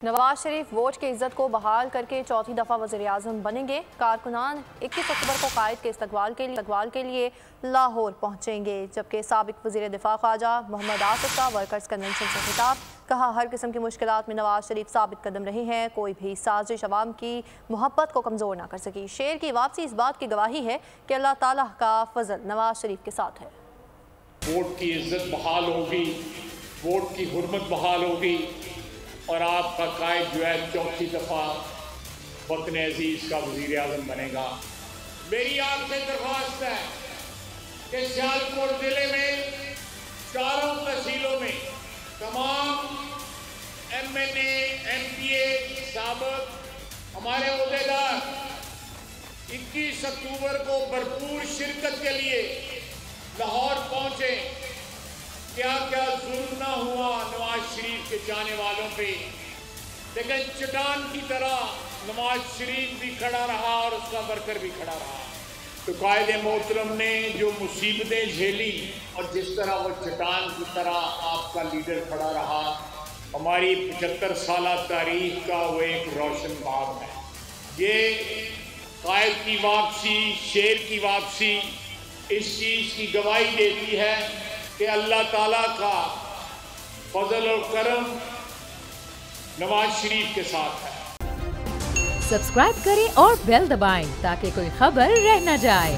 Nawaz Sharif vote की इज्जत को बहाल करके चौथी दफ़ा वज़ीर-ए-आज़म बनेंगे। कारकुनान 21 अक्टूबर को कायद के इस्तकबाल के लिए लाहौर पहुँचेंगे, जबकि साबिक वज़ीर दिफा ख्वाजा मोहम्मद आसिफ का वर्कर्स कन्वेंशन से खिताब। कहा, हर किस्म की मुश्किलात में नवाज शरीफ साबित कदम रहे हैं, कोई भी साजिश अवाम की मोहब्बत को कमज़ोर ना कर सकी। शेर की वापसी इस बात की गवाही है कि अल्लाह ताला का फजल नवाज शरीफ के साथ है। वोट की इज्जत बहाल होगी, वोट की हुर्मत बहाल होगी और आपका कायद जो है चौथी दफ़ा वतन अजीज़ का वज़ीर आज़म बनेगा। मेरी आपसे दरख्वास्त है कि सियालकोट ज़िले में चारों तहसीलों में तमाम MNA, MPA साबिक़ हमारे ओहदेदार 21 अक्टूबर को भरपूर शिरकत के लिए लाहौर पहुँचे। क्या क्या जुल्म ना हुआ नवाज शरीफ के जाने वालों पे, लेकिन चट्टान की तरह नवाज शरीफ भी खड़ा रहा और उसका वर्कर भी खड़ा रहा। तो कायदे मोहतरम ने जो मुसीबतें झेली और जिस तरह वो चट्टान की तरह आपका लीडर खड़ा रहा, हमारी 75 साल तारीख का वो एक रोशन बाब है। ये कायद की वापसी, शेर की वापसी इस चीज़ की गवाही देती है कि अल्लाह ताला का फजल और करम नवाज शरीफ के साथ है। सब्सक्राइब करें और बेल दबाएं ताकि कोई खबर रह न जाए।